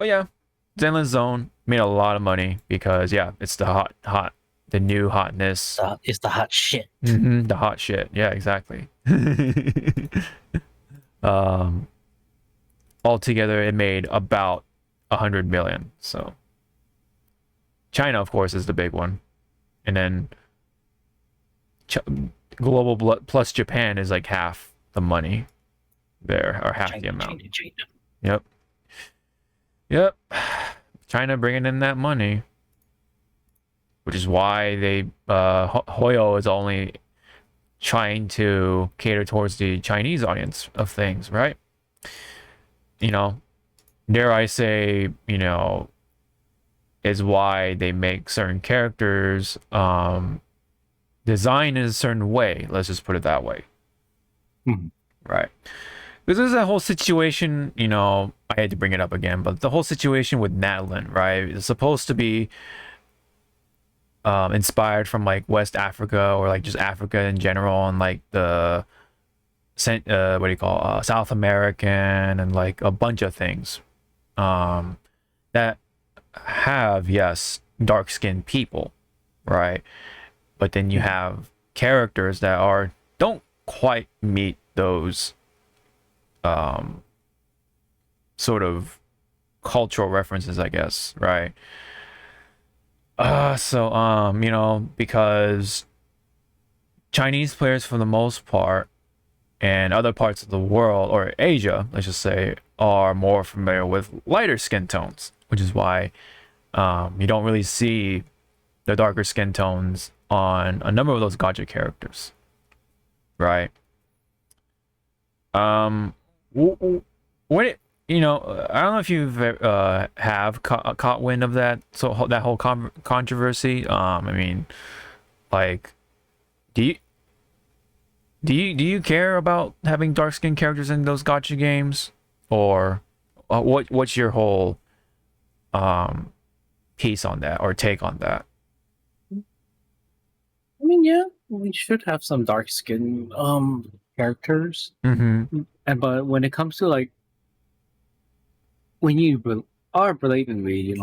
But yeah, Zenless Zone made a lot of money because yeah, it's the the new hotness. It's the hot shit. The hot shit. Yeah, exactly. um, Altogether, it made about 100 million. So China, of course, is the big one, and then Ch- global plus Japan is like half the money there, or half the China, amount. China, China. Yep. Yep. China bringing in that money, which is why they Hoyo is only trying to cater towards the Chinese audience of things, right? You know, dare I say, is why they make certain characters design in a certain way. Let's just put it that way, right? Because there's that whole situation, I had to bring it up again, but the whole situation with Natlan, right? It's supposed to be inspired from like West Africa or like just Africa in general, and like the what do you call South American, and like a bunch of things that have, yes, dark skinned people, right? But then you have characters that don't quite meet those sort of cultural references, I guess, right? Because Chinese players for the most part and other parts of the world, or Asia, let's just say, are more familiar with lighter skin tones, which is why you don't really see the darker skin tones on a number of those gacha characters, right? When it, I don't know if you've have caught wind of that, so that whole controversy. I mean, like, do you do you care about having dark skinned characters in those gacha games, or what's your whole piece on that or take on that? I mean, yeah, we should have some dark skin characters. But when it comes to like when you are blatantly,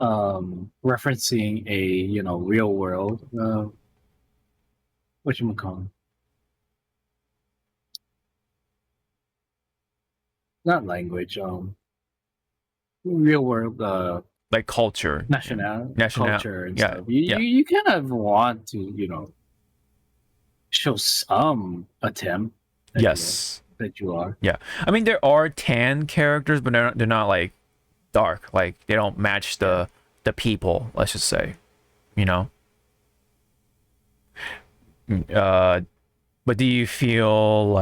referencing a real world what you call not language real world Like culture, culture and yeah, stuff. You kind of want to show some attempt that yes, you are. yeah. I mean, there are tan characters, but they're not like dark. Like they don't match the people. Let's just say, you know. Uh, but do you feel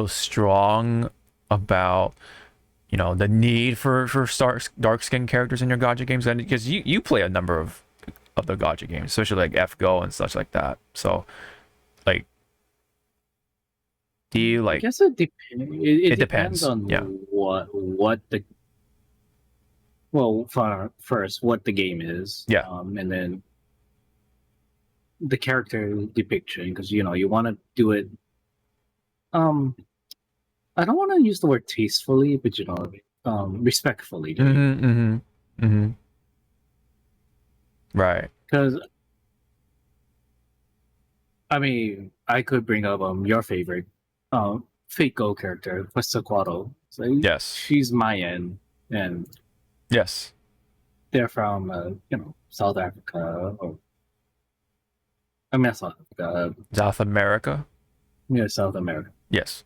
strong about the need for dark skinned characters in your gacha games? And because you play a number of the gacha games, especially like FGO and such like that. So like, do you I like? guess it depends. It depends Depends. on Yeah. what the first what the game is, Yeah. and then the character depiction, because you want to do it. Um, I don't want to use the word tastefully, but respectfully. Right. Because I mean, I could bring up your favorite fake Go character, Quetzalcoatl. So Yes. she's Mayan, and Yes. they're from South Africa, or I mean not South Africa, South America. South America. Yes.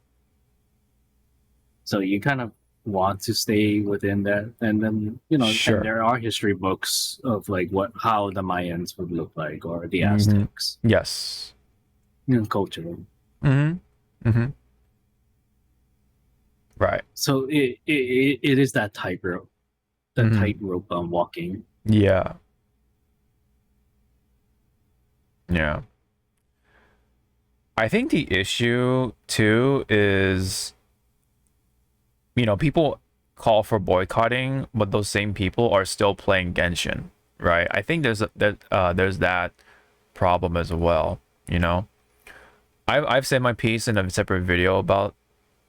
So you kind of want to stay within that, and then Sure. and there are history books of like how the Mayans would look like, or the Aztecs, Yes. culture. Right. So it is that tightrope, walking. Yeah. Yeah. I think the issue too is, people call for boycotting, but those same people are still playing Genshin, right? I think there's that problem as well. I've said my piece in a separate video about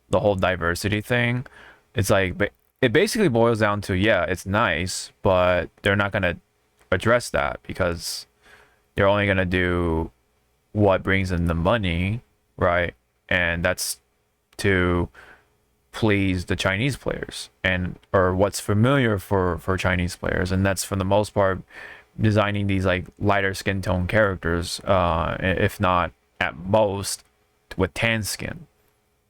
the whole diversity thing. It's like, it basically boils down to, yeah, it's nice, but they're not gonna address that because they're only gonna do what brings in the money, right? And that's to please the Chinese players and or what's familiar for Chinese players, and that's for the most part designing these like lighter skin tone characters, if not at most with tan skin.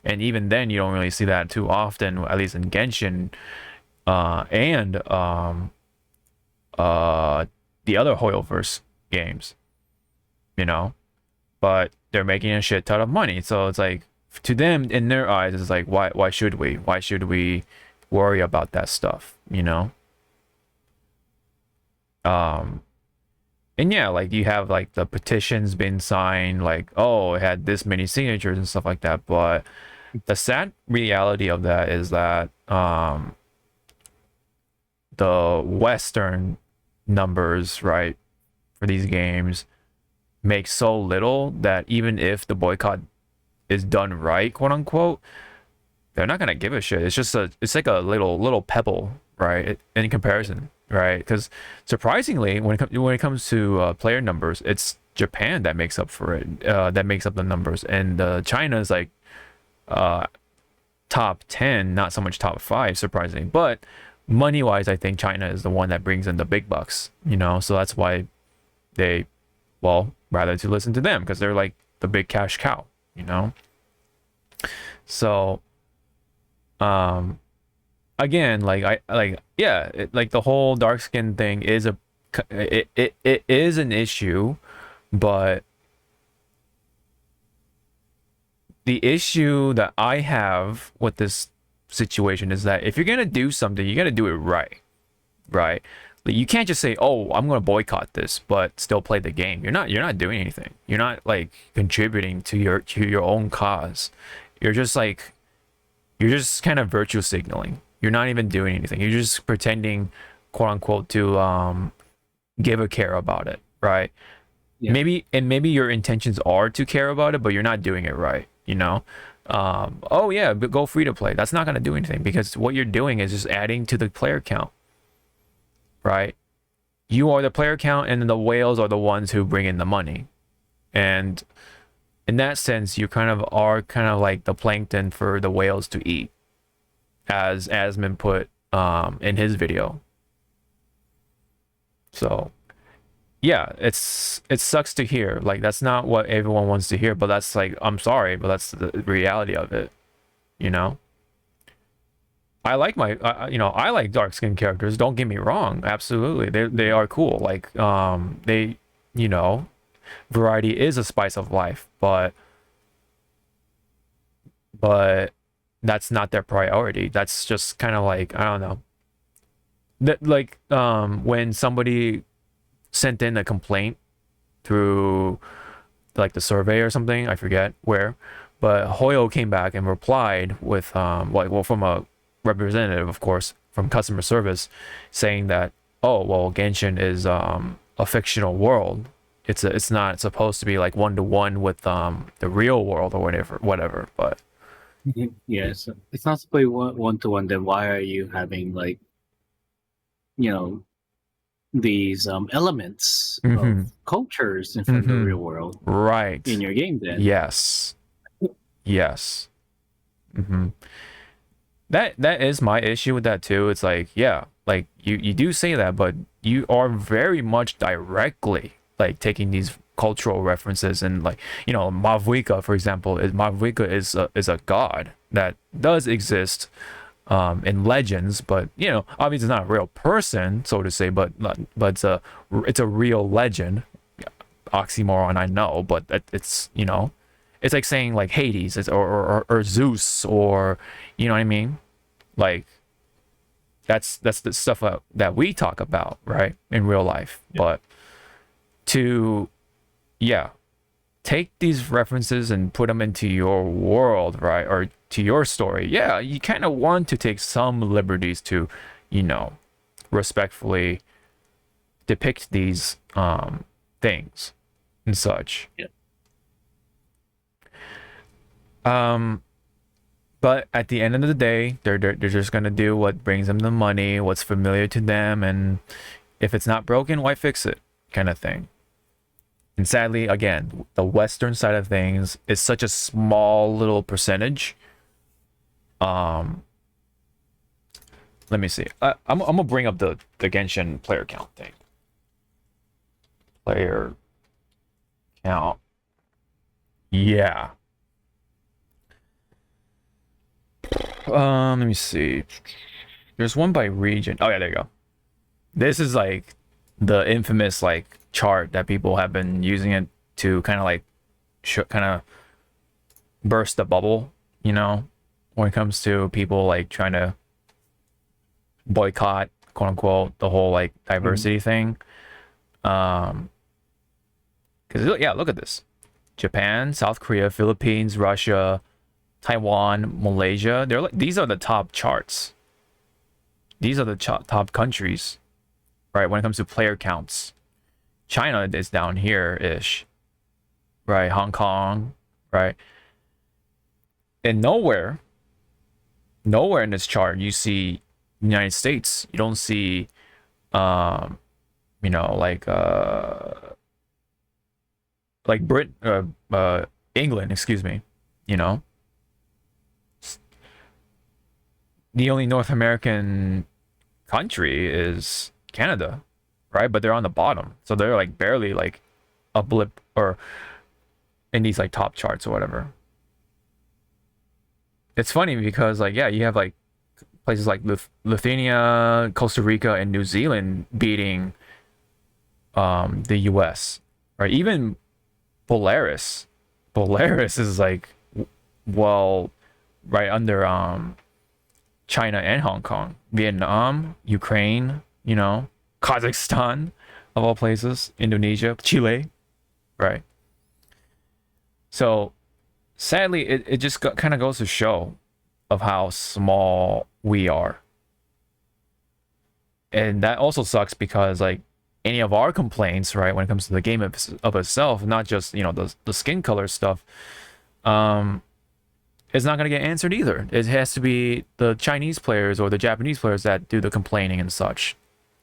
And even then, you don't really see that too often, at least in Genshin, and uh, the other Hoyoverse games, you know. But they're making a shit ton of money, so it's like to them, in their eyes, it's like why should we? Why should we worry about that stuff, you know? Um, and yeah, like you have like the petitions being signed, like oh, it had this many signatures and stuff like that, but the sad reality of that is that the Western numbers, right, for these games make so little that even if the boycott is done right, quote unquote, they're not gonna give a shit. It's just it's like a little pebble, right, in comparison, right? Because surprisingly, when it comes to player numbers, it's Japan that makes up for it, that makes up the numbers, and China is like uh, top 10, not so much top 5, surprisingly. But money wise, I think China is the one that brings in the big bucks, you know, so that's why they, well, rather to listen to them because they're like the big cash cow, you know. So again, like I like yeah, like the whole dark skin thing is it is an issue, but the issue that I have with this situation is that if you're gonna do something, you gotta do it right, right? Like, you can't just say, "Oh, I'm gonna boycott this," but still play the game. You're not doing anything. You're not like contributing to your own cause. You're just like you're just kind of virtue signaling. You're not even doing anything. You're just pretending, quote unquote, to give a care about it, right? Yeah. Maybe your intentions are to care about it, but you're not doing it right, you know. Oh yeah, but go free to play. That's not gonna do anything because what you're doing is just adding to the player count, right? You are the player count, and then the whales are the ones who bring in the money. And in that sense, you kind of are kind of like the plankton for the whales to eat, as Asmund put in his video. So yeah, it sucks to hear. Like that's not what everyone wants to hear, but that's like I'm sorry, but that's the reality of it, you know. I like my you know, I like dark skinned characters, don't get me wrong. Absolutely. They are cool. Like they, you know, variety is a spice of life, but that's not their priority. That's just kind of like I don't know. That like when somebody sent in a complaint through like the survey or something, I forget where, but Hoyo came back and replied with like well from a representative, of course, from customer service, saying that oh well, Genshin is a fictional world. It's not supposed to be like one to one with the real world or whatever. But Yes, it's not supposed to be one to one. Then why are you having like you know these elements of mm-hmm, cultures in front of the mm-hmm, real world in right, your game? Then yes, yes, mm-hmm. That is my issue with that too. It's like, yeah, like you do say that, but you are very much directly like taking these cultural references and like, you know, Mavwika, for example, Mavwika is a god that does exist in legends, but you know, obviously it's not a real person, so to say, but it's a real legend. Oxymoron, I know, but it's you know, it's like saying like Hades or Zeus or you know what I mean? Like that's the stuff that we talk about, right, in real life. yeah. But to yeah, take these references and put them into your world, right, or to your story. Yeah, you kind of want to take some liberties to, you know, respectfully depict these things and such. Yeah. Um But at the end of the day, they're just gonna do what brings them the money, what's familiar to them, and if it's not broken, why fix it, kind of thing. And sadly, again, the Western side of things is such a small little percentage. Um, Let me see. I'm gonna bring up the Genshin player count thing. Player count. Yeah. Let me see. There's one by region. Oh yeah, there you go. This is like the infamous like chart that people have been using it to kind of like kind of burst the bubble, you know, when it comes to people like trying to boycott, quote unquote, the whole like diversity thing. Because yeah, look at this: Japan, South Korea, Philippines, Russia, Taiwan, Malaysia. They're like these are the top charts. These are the top countries, right? When it comes to player counts, China is down here ish, right? Hong Kong, right? And nowhere in this chart you see United States. You don't see, you know, like England, excuse me. You know, the only North American country is Canada, right? But they're on the bottom, so they're like barely like a blip or in these like top charts or whatever. It's funny because like yeah, you have like places like Lithuania, Costa Rica, and New Zealand beating the U.S. Right? Even Belarus is like well right under China and Hong Kong, Vietnam, Ukraine, you know, Kazakhstan, of all places, Indonesia, Chile, right? So sadly, it just kind of goes to show of how small we are. And that also sucks because like any of our complaints, right, when it comes to the game of itself, not just, you know, the skin color stuff, it's not going to get answered either. It has to be the Chinese players or the Japanese players that do the complaining and such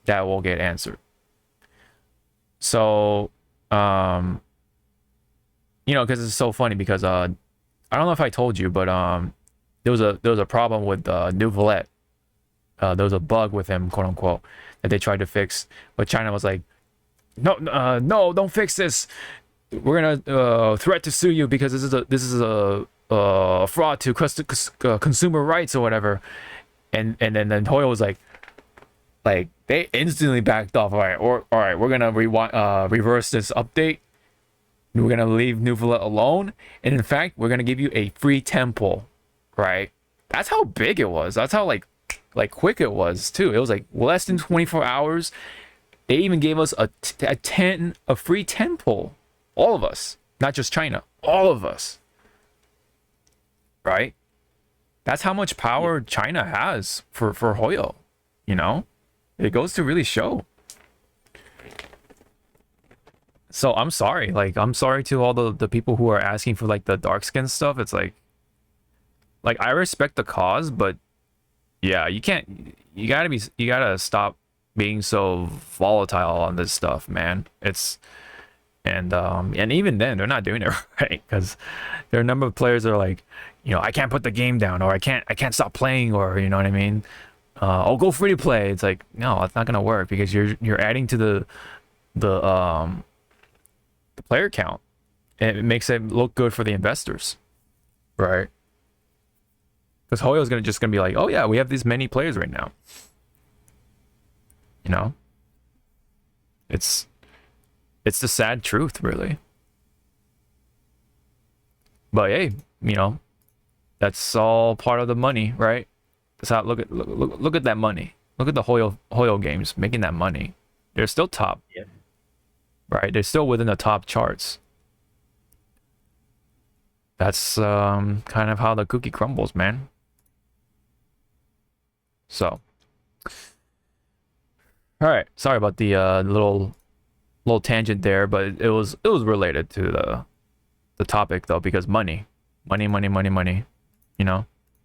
that will get answered. So, you know, because it's so funny because I don't know if I told you, but there was a problem with Nouvelette. There was a bug with him, quote unquote, that they tried to fix, but China was like, no, no, don't fix this. We're gonna threat to sue you because this is a fraud to consumer rights or whatever. And then Toyo was like they instantly backed off. All right, we're gonna reverse this update. We're gonna leave Nouvelette alone, and in fact, we're gonna give you a free temple, right? That's how big it was. That's how like quick it was too. It was like less than 24 hours. They even gave us a free temple, all of us, not just China, all of us, right? That's how much power China has for Hoyo, you know? It goes to really show. So I'm sorry. Like I'm sorry to all the people who are asking for like the dark skin stuff. It's like I respect the cause, but yeah, you gotta stop being so volatile on this stuff, man. It's and even then they're not doing it right because there are a number of players that are like, you know, I can't put the game down or I can't stop playing or you know what I mean. I'll go free to play. It's like no, it's not gonna work because you're adding to the player count. And it makes it look good for the investors, right? Because Hoyo's just gonna be like, oh yeah, we have these many players right now. You know, it's the sad truth, really. But hey, you know, that's all part of the money, right? That's how look at that money. Look at the Hoyo games making that money. They're still top. Yeah. Right? They're still within the top charts. That's kind of how the cookie crumbles, man. So, all right. Sorry about the little tangent there, but it was related to the topic though because money, you know.